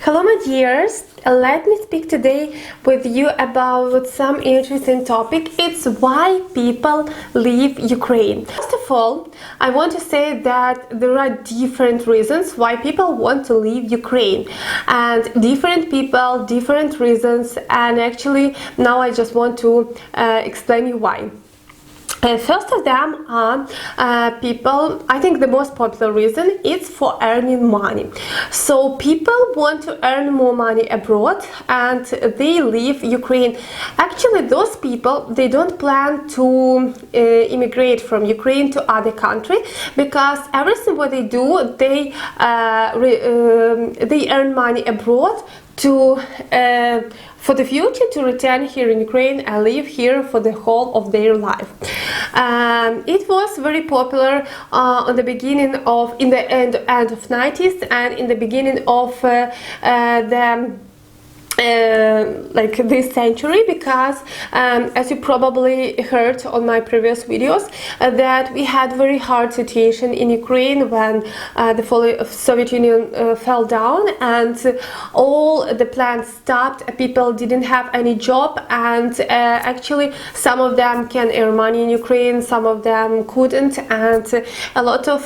Hello my dears, let me speak today with you about some interesting topic. It's why people leave Ukraine. First of all, I want to say that there are different reasons why people want to leave Ukraine, and different people, different reasons, and actually now I just want to explain you why. First of them are people, I think the most popular reason is for earning money. So people want to earn more money abroad and they leave Ukraine. Actually, those people, they don't plan to immigrate from Ukraine to other country, because everything what they do, they earn money abroad to for the future, to return here in Ukraine and live here for the whole of their life. It was very popular on the beginning of, in the end of 90s and in the beginning of like this century, because as you probably heard on my previous videos, that we had very hard situation in Ukraine when the Soviet Union fell down and all the plants stopped. People didn't have any job, and actually some of them can earn money in Ukraine, some of them couldn't, and a lot of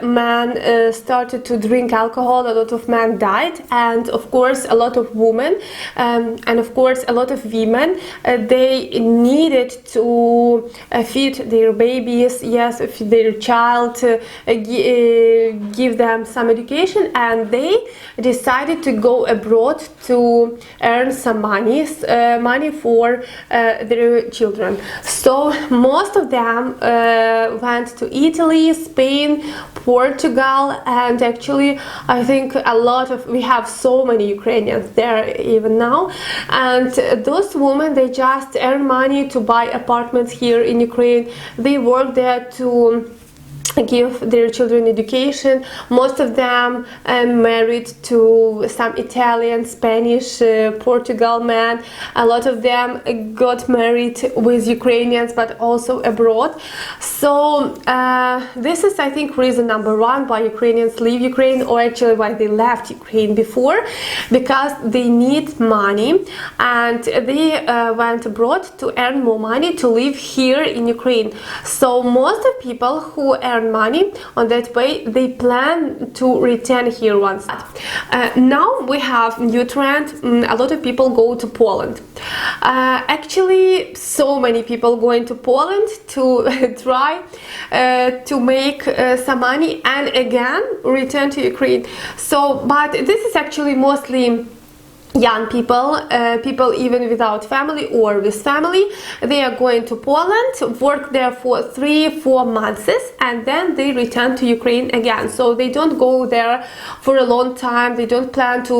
men started to drink alcohol, a lot of men died, and of course a lot of women and of course a lot of women, they needed to feed their babies, yes, feed their child, give them some education, and they decided to go abroad to earn some money for their children. So most of them went to Italy, Spain, Portugal, and actually I think we have so many Ukrainians there even now, and those women, they just earn money to buy apartments here in Ukraine. They work there to give their children education. Most of them married to some Italian, Spanish, Portugal men. A lot of them got married with Ukrainians, but also abroad. So this is, I think, reason number one why Ukrainians leave Ukraine, or actually why they left Ukraine before, because they need money and they went abroad to earn more money to live here in Ukraine. So most of people who earn money on that way, they plan to return here once. Now we have new trend. A lot of people go to Poland. Actually, so many people going to Poland to try to make some money and again return to Ukraine. So, but this is actually mostly young people, people even without family or with family. They are going to Poland, work there for 3-4 months, and then they return to Ukraine again. So they don't go there for a long time, they don't plan to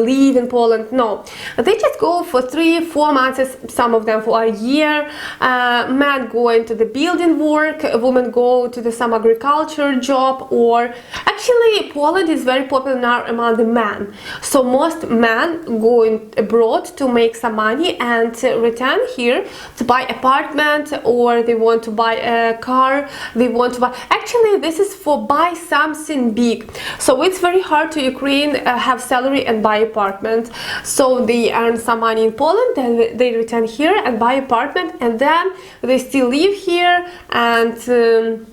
live in Poland, no. They just go for 3-4 months, some of them for a year. Men go into the building work, women go to some agriculture job, or actually Poland is very popular now among the men. So most men going abroad to make some money and return here to buy apartment, or they want to buy a car, they want to buy, actually this is for buy something big. So it's very hard to Ukraine have salary and buy apartment. So they earn some money in Poland, then they return here and buy apartment, and then they still live here and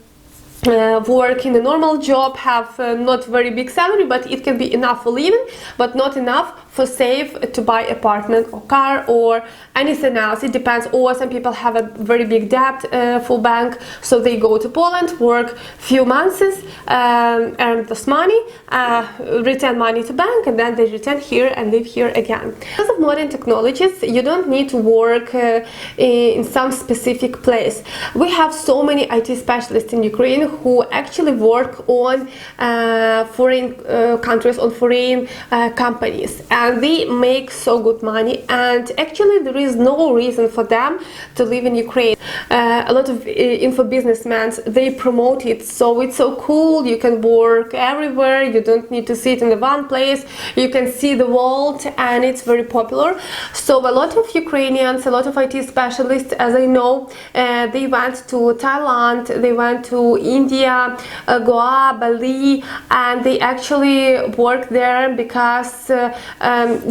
work in a normal job, have not very big salary, but it can be enough for living, but not enough for save to buy apartment or car or anything else. It depends. Or some people have a very big debt for bank, so they go to Poland, work few months, earn this money, return money to bank, and then they return here and live here again. Because of modern technologies, you don't need to work in some specific place. We have so many IT specialists in Ukraine who actually work on foreign countries, on foreign companies. and they make so good money, and actually there is no reason for them to live in Ukraine. A lot of info businessmen, they promote it, so it's so cool, you can work everywhere, you don't need to sit in the one place, you can see the world, and it's very popular. So a lot of Ukrainians, a lot of IT specialists, as I know, they went to Thailand, they went to India, Goa, Bali, and they actually work there because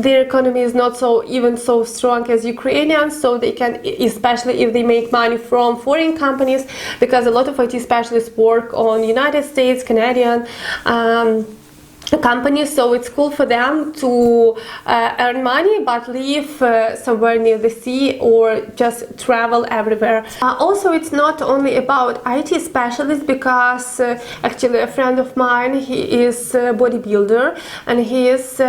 their economy is not so strong as Ukrainians, so they can, especially if they make money from foreign companies, because a lot of IT specialists work on United States, Canadian companies, so it's cool for them to earn money but live somewhere near the sea or just travel everywhere. Also, it's not only about IT specialists, because actually a friend of mine, he is a bodybuilder, and he is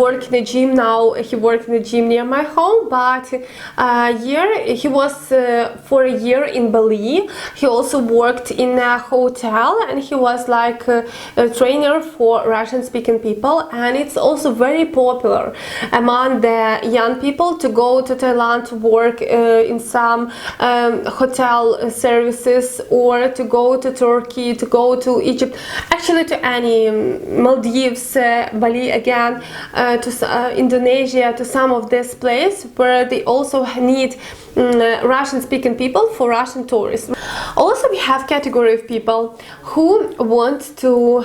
working in a gym now. He works in a gym near my home, but he was for a year in Bali. He also worked in a hotel, and he was like a trainer for Russian-speaking people, and it's also very popular among the young people to go to Thailand to work in some hotel services, or to go to Turkey, to go to Egypt, actually to any Maldives, Bali again, to Indonesia, to some of this place where they also need Russian-speaking people for Russian tourism. Also, we have category of people who want to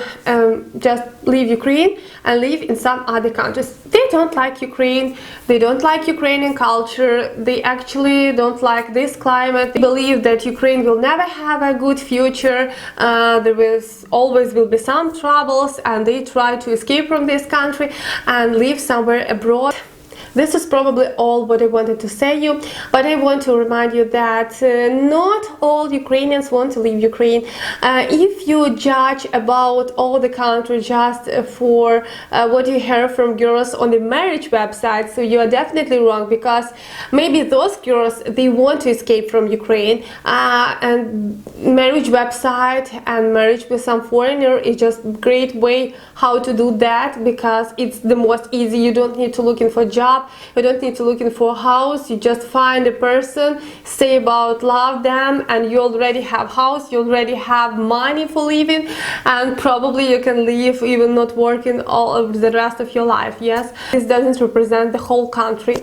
just leave Ukraine and live in some other countries. They don't like Ukraine, they don't like Ukrainian culture, they actually don't like this climate. They believe that Ukraine will never have a good future, there always will be some troubles, and they try to escape from this country and live somewhere abroad. This is probably all what I wanted to say you, but I want to remind you that not all Ukrainians want to leave Ukraine. If you judge about all the country just for what you hear from girls on the marriage website, so you are definitely wrong, because maybe those girls, they want to escape from Ukraine, and marriage website and marriage with some foreigner is just a great way how to do that, because it's the most easy. You don't need to looking for a job, you don't need to looking for a house, you just find a person, say about love them, and you already have house, you already have money for living, and probably you can live even not working all of the rest of your life. Yes, this doesn't represent the whole country.